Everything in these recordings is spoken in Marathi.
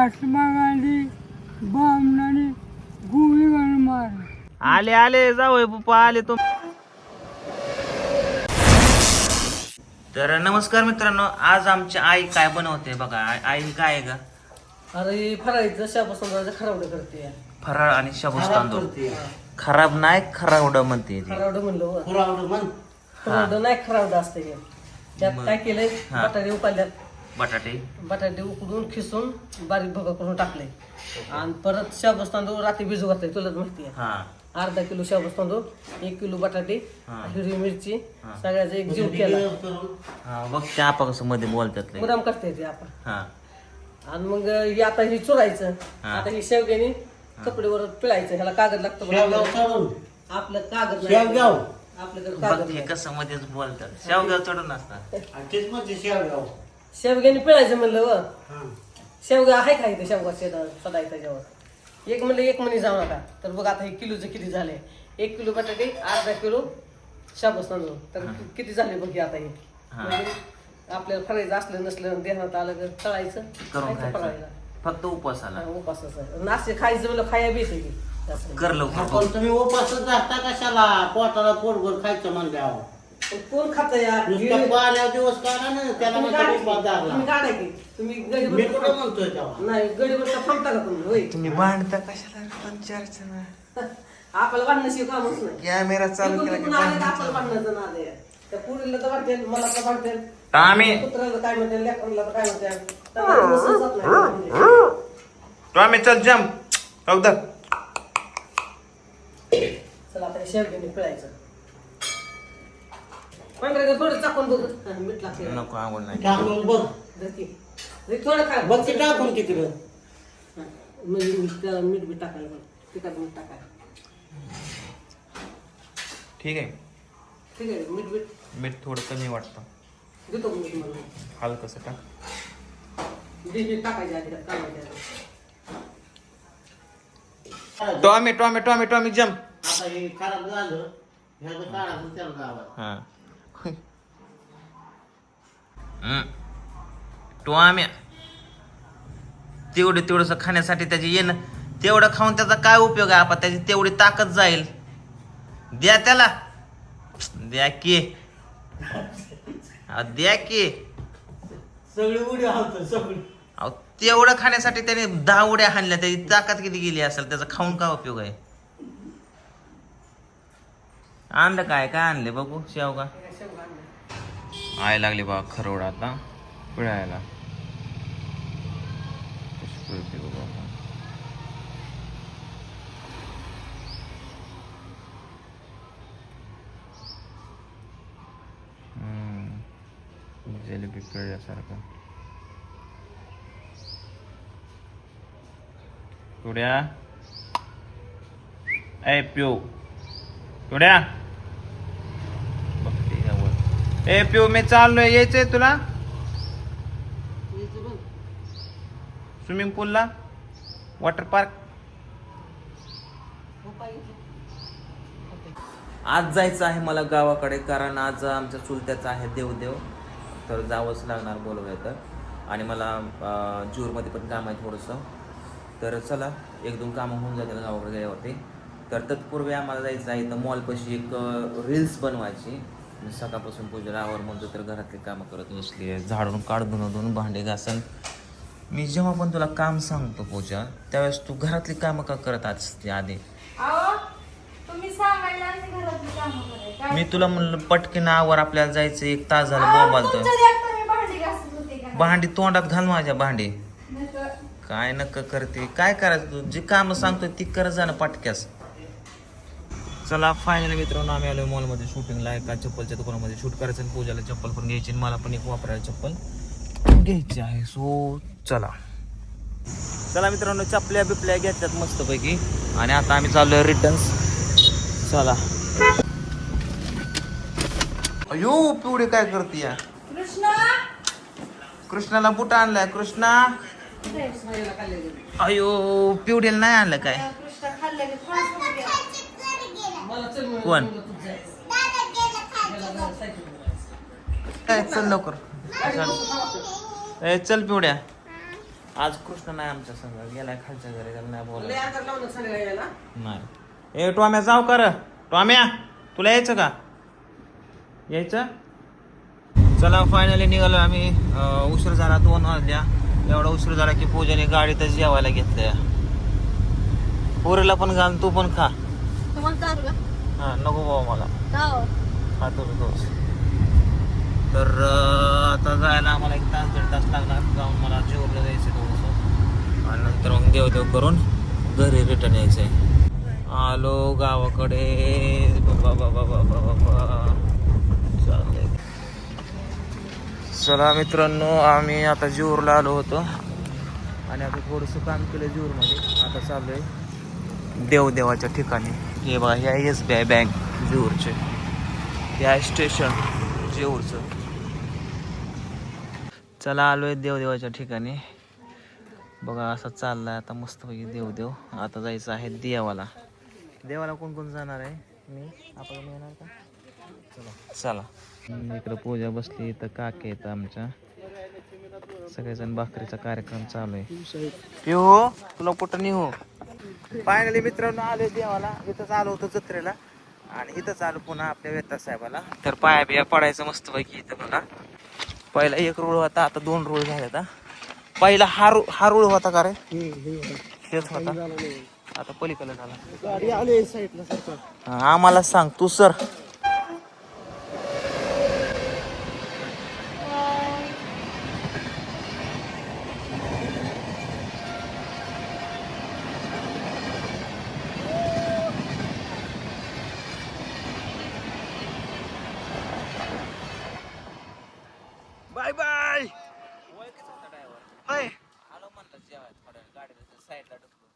महात्मा गांधी बामणाने गोळी घालून मारले. आले आले जाऊ पप्पा आले तुम. तर नमस्कार मित्रांनो, आज आमची आई काय बनवते बघा. आई काय आहे का? अरे फराळीचं शापासून खरावडं करते. फराळ आणि शाबूस तांदूळ. खराब नाही, खरावडं म्हणते ती. खरावडं म्हणलं खरावडं नाही, खरावडं असते हे. त्यात काय केलंय, बटाटे उकडल्यात. बटाटे उकडून खिसून बारीक भोगा करून टाकले आणि परत शाबूस तांदूळ रात्री भिजू घातले. तुलाच माहिती आहे. अर्धा किलो शाबूस तांदूळ, 1 किलो बटाटे, हिरवी मिरची, सगळ्याचा एक जीव केला. बघ त्या आपा कसं मध्ये बोलतात मुराम करते ते आपण. आणि मग आता हे चुरायचं. आता ही शेवग्याने कपडेवर पिळायचं. ह्याला कागद लागतो. आपलं कागद नाही. आपल्याकडे कागद कसं मध्येच बोलतात. शेवगाव चढून असतात. शेवग्याने पिळायचं म्हणलं व शेवगा आहे का इथे शेवगा सदाय त्याच्यावर एक म्हणलं एक मणी जाऊ नका. तर बघ आता हे किलोचं किती झाले. 1 किलो बटाटे, अर्धा किलो शाबूस तांदूळ, तर किती झाले बघ. आता हे म्हणजे आपल्याला फरायचं असलं नसलं देण्यात आलं तर तळायचं फरायला. फक्त उपवासाला. उपासाचं नाश्ते खायचं म्हणलं खाया बेस कर लवकर. तुम्ही उपासच राहता कशाला? पोटाला पोटभर खायचं म्हणल्यावर कोण खात यार. दिवस काढा ना त्याला. तुम्ही काढा की तुम्ही मी कुठं म्हणतोय तेव्हा. नाही गडीवरला थांबता का तुम्ही? होय तुम्ही भांडता कशाला? आपल्याला भांडण्याशिवाय कामच नाही. कॅमेरा चालू केला की आपल्याला भांडण्याचं नाद आहे. त्या पुरीला तर वाटते, मला तर वाटते, टॉमी कुत्र्याला काय म्हणते, लेकराला तर काय म्हणते. त्याला समजत नाही. टॉमी चल जम्प अवधा. चला आता शेवग्याने पिळायचं. पांढऱ्या थोडं चाकून बघ. मीठ लागते. नको आवड नाही. टाकून बघ. थोडं खा बघ ते टाकून तिकडं. त्याला मीठ बी टाकायला बघ. तिखट मीठ टाकायला. ठीक आहे. ठीक आहे. मीठ थोडं कमी वाटतं. देतो मीठ मला. हलकसं टाक. टाकायचे आधी कालवायचे. Tommy Tommy Tommy Tommy jump. आता हे खराब झालं ह्याचं काढायचं त्याला गावात. टॉम्या तेवढं खाण्यासाठी त्याची येणं, तेवढं खाऊन त्याचा काय उपयोग आहे? आपण त्याची तेवढी ताकद जाईल. द्या त्याला. द्या की द्या की. सगळी उडी हलत सगळी. तेवढं खाण्यासाठी त्याने 10 उड्या हाणल्या. त्याची ताकद किती गेली असेल? त्याचा खाऊन काय उपयोग आहे? आणलं काय आणले बघू. शेवगा आय लागली बा खरवड आता पिळायला. जिलेबी पिळल्यासारखं. थोड्या ए पिऊ थोड्या बघते ह्यावर. ए पिऊ मी चाललोय. यायचंय तुला स्विमिंग पूलला, वॉटर पार्क? आज जायचं आहे मला गावाकडे, कारण आज आमच्या चुलत्याचं आहे देवदेव. तर जावंच लागणार बोलवलं तर. आणि मला जूरमध्ये पण काम आहे थोडंसं. तर चला 1-2 कामं होऊन जातील गावाकडे गेल्यावरती. तर तत्पूर्वी आम्हाला जायचं आहे. तर मॉलपाशी एक रील्स बनवायची. मी सकाळपासून पूजेला आवर म्हणतो तर घरातली कामं करत नसली. झाडून काढून भांडे घासन. मी जेव्हा पण तुला काम सांगतो पूजा, त्यावेळेस तू घरातली कामं का करत असते आधी? मी तुला म्हणलं पटकन आवर, आपल्याला जायचं. 1 तास झाला बोंबालतो. भांडी तोंडात घाल माझ्या. भांडी काय नका करते. काय करायचं तू? जी कामं सांगतोय ती करत जाणं पटक्यास. चला फायनली मित्रांनो आम्ही आलो मॉलमध्ये शूटिंगला. एका चप्पलच्या दुकानामध्ये शूट करायचं. पूजाला चप्पल पण घ्यायची, मला पण एक वापरायला चप्पल घ्यायची आहे. सो चला मित्रांनो, चपल्या बिपल्या घेतल्यात मस्तपैकी. आणि आता आम्ही चाललोय रिटर्न्स. चला. अयो पिवडे काय करते? कृष्णाला बुट आणलाय. कृष्णा अयो पिवडेला नाही आणलं काय? कोण? चल लवकर. चल पिवड्या. आज कृष्ण नाही आमच्या संग, गेलाय खालच्या घरी, त्याला नाही लय बोला. अंतर लावून संध्याकाळी यायला. नाही. ए टॉम्या जाऊ कर. टॉम्या तुला यायचं का? यायचं. चला फायनली निघालो आम्ही. उशीर झाला, 2 वाजल्या. एवढा उशीर झाला की पूजाने गाडीतच जेवायला घेतलंय. पोरीला पण घाल, तू पण खा. हा नको बाबा मला. खातो तोच. तर आता जायला आम्हाला 1 तास 1.5 तास लागणार. जाऊन मला जेवढलं जायचं थोडंसं आणि नंतर मग देवदेव करून घरी रिटर्न यायचंय. आलो गावाकडे. बाबा बाबा बाबा बाबा चाललंय. चला मित्रांनो, आम्ही आता जेऊरला आलो होतो आणि आता थोडंसं काम केलं जेऊरमध्ये. आता चालू आहे देवदेवाच्या ठिकाणी. हे बघा, हे आहे SBI बँक जेऊरचे. हे आहे स्टेशन जेऊरचं. चला आलो आहे देवदेवाच्या ठिकाणी. बघा असं चाललाय आता मस्तपैकी देवदेव. आता जायचं आहे देवाला. देवाला कोण कोण जाणार आहे? मी. आपण येणार का? चला चला. इकडं पूजा बसली, इथं काके येतं आमच्या. सगळेजण भाकरीचा कार्यक्रम चालू आहे. पिऊ तुला कुठं नेऊ? फायनली मित्रांनो आलोय देवाला. इथंच आलो होतो जत्रेला आणि इथंच आलो पुन्हा आपल्या वेता साहेबाला. तर पाया बिया पडायचं मस्तपैकी इथं बघा. पहिला 1 रूळ होता, आता 2 रूळ झाले. आता पहिला हा रूळ होता का रे? हेच होता, आता पलीकडे झाला. आम्हाला सांग तू सर. Bye bye. आलो म्हणलं जेवाय थोड्या गाडीला साईडला ढकलून.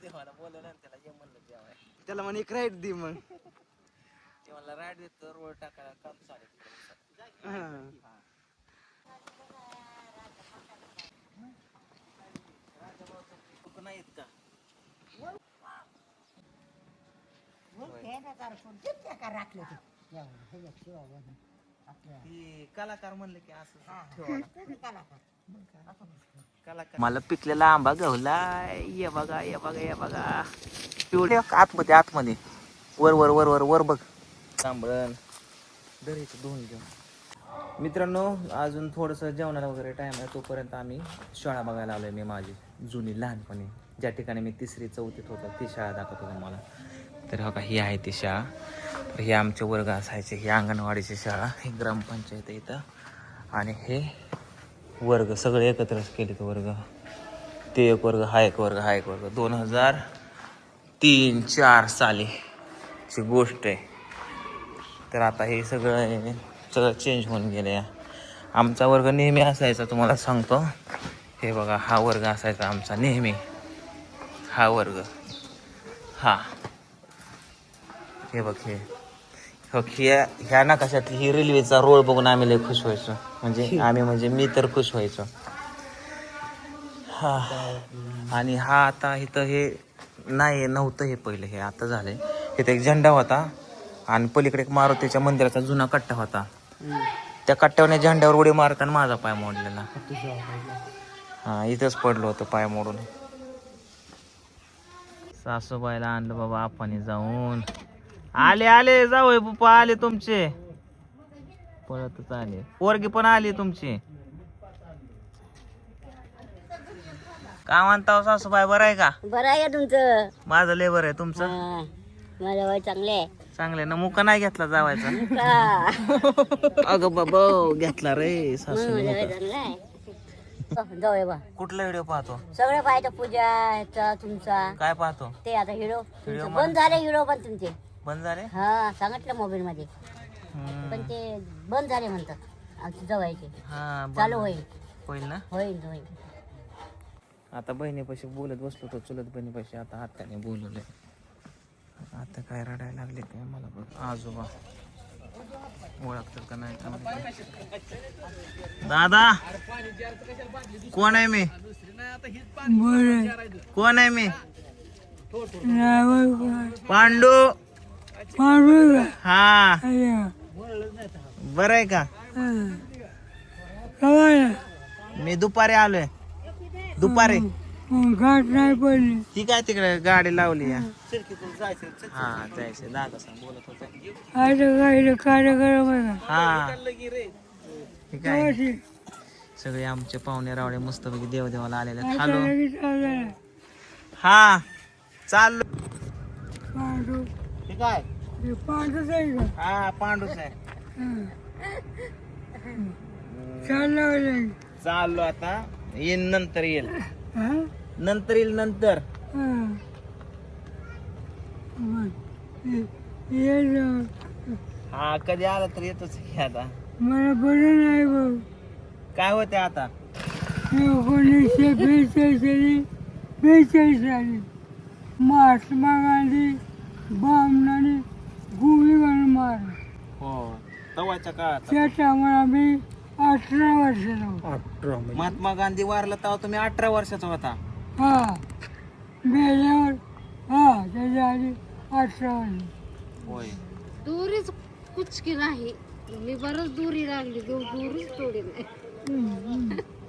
देवाला बोलवलं आणि त्याला ये म्हणलं जेवाय. त्याला म्हणे एक राईड दे. मग ते मला राईड देतो. रोड टाकायला काम चालेल. नाही येत का? कलाकार म्हणलं की असं मला पिकलेला आंबा गवलाय. ये बघा ये बघा ये बघा. पिवळे आतमध्ये वर वर वर वर वर बघ. तांबळण दरीचं दोन घेऊन. मित्रांनो अजून थोडंसं जेवणाला वगैरे टाइम आहे. तोपर्यंत आम्ही शाळा बघायला आलोय. मी माझी जुनी लहानपणी ज्या ठिकाणी मी 3री 4थीत होतो ती शाळा दाखवत होतो मला. तर हो का, ही आहे ती शाळा. तर हे आमचे वर्ग असायचे. ही अंगणवाडीची शाळा, ही ग्रामपंचायत आहे इथं. आणि हे वर्ग सगळे एकत्रच केले. तो वर्ग, ते एक वर्ग, हा एक वर्ग, हा एक वर्ग. 2003-04 सालीची गोष्ट आहे. तर आता हे सगळं चेंज होऊन गेले. आमचा वर्ग नेहमी असायचा, तुम्हाला सांगतो. हे बघा, हा वर्ग असायचा आमचा नेहमी. हा वर्ग, हा हे बघ, हे ह्या नकाशात ही रेल्वेचा रोड बघून आम्ही लय खुश व्हायचो. म्हणजे मी तर खुश व्हायचो. हा, आणि हा आता इथं हे नाही नव्हतं, हे पहिलं हे आता झालंय. इथं एक झेंडा होता आणि पलीकडे एक मारुतीच्या मंदिराचा जुना कट्टा होता. त्या कट्ट्यावर झेंड्यावर उडी मारताना माझा पाय मोडलेला. हा, इथंच पडलो होतो पाय मोडून. सासूबाईला आणलं बाबा आपण जाऊन. आले जाऊ पप्पा, आले तुमचे. पळतच आले. पोरगी पण आली तुमची. काय म्हणता सासूबाई, बरं आहे का? बरं आहे तुमचं? माझं लय बरं आहे. तुमचं? माझं वय चांगले चांगले ना. मुका नाही घेतला जावायचा? अगं बाबा घेतला रे सासू. जाऊया बा. कुठला व्हिडिओ पाहतो? सगळं पाहायचं. पूजा तुमचा काय पाहतो? ते आता हिरो बंद झाले. हिरो पण तुमचे बंद झाले. हा, सांगितलं मोबाईल मध्ये. पण ते बंद झाले म्हणतात. आमचे जवायचे. हा, चालू होईल. होईल ना? होईल. आता बहिणीपाशी बोलत बसलो होतो, चुलत बहिणीपाशी. आता आत्याने बोलवलंय. आता काय रडायला लागले काय मला बघ. आजोबा ओळखतात का नाही का माहिती. दादा कोण आहे मी? कोण आहे मी? पांडू. हा, बरं आहे का? मी दुपारी आलोय. दुपारी घाट नाही पडली. ती काय तिकडे गाडी लावली या शिरकीतून जायचं हा जायचं दादा सांग बोलत होते आता काही कार्यक्रम आहे का? हा ठीक आहे अशी. सगळे आमचे पाहुणे रावळे मस्तपैकी देवदेवाला आलेले आहेत. आता हॅलो लगेच आलं. हा चाललो पांडू हे काय हे पांडूच आहे का? हा पांडूच आहे चाललं चाललो आता येईल नंतर येईल हा नंतर येईल नंतर हा कधी आला तर येतोच की आता मला बरं नाही भाऊ. काय होते आता 1942 साली महात्मा गांधी बामणाने गोळी घालून मारला. हो तवाच्या काळात त्या टायमाला मी 18 वर्षाचा होतो. महात्मा गांधी वारला तेव्हा तुम्ही 18 वर्षाचा होता हा मेल्यावर हा त्याच्या आधी 18 वर्ष. होय दोरीच कुचकी नाही मी बरंच दोरी लागली दोरीच तोडी नाही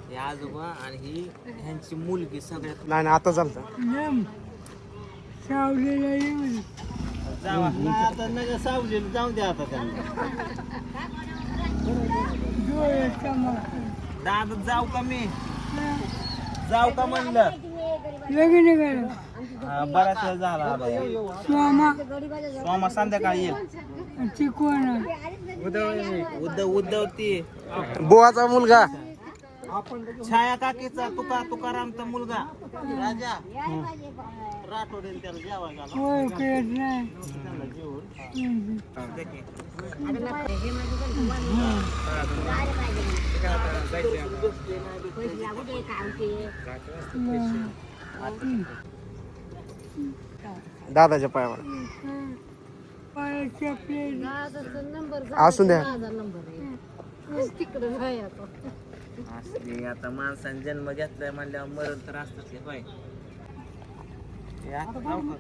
हे आजोबा आणि ही ह्यांची मुलगी सगळ्यात नेम सावलीला येऊन जावा आता नका सावलीला जाऊन द्या आता त्यांना डोळ्याचा मागचा. दादा जाऊ का मी जाऊ का म्हणलं लगीन केलं. बराच वेळ झाला आता. सोमा संध्याकाळी येईल ती कोण आहे? उद्धव ती बुवाचा मुलगा छाया काकीचा तुकारामचा मुलगा राजा राठोडीने त्याला जेवायला घाला. ओळख येत नाही. दादाच्या पायावर पायाच्या प्लेट नंबर असू द्या नंबर आहे तिकडे नाही आता असली आता माणसाने जन्म घेतलाय म्हणल्यावर मरण तर असतच की होय हे आता जाऊ का?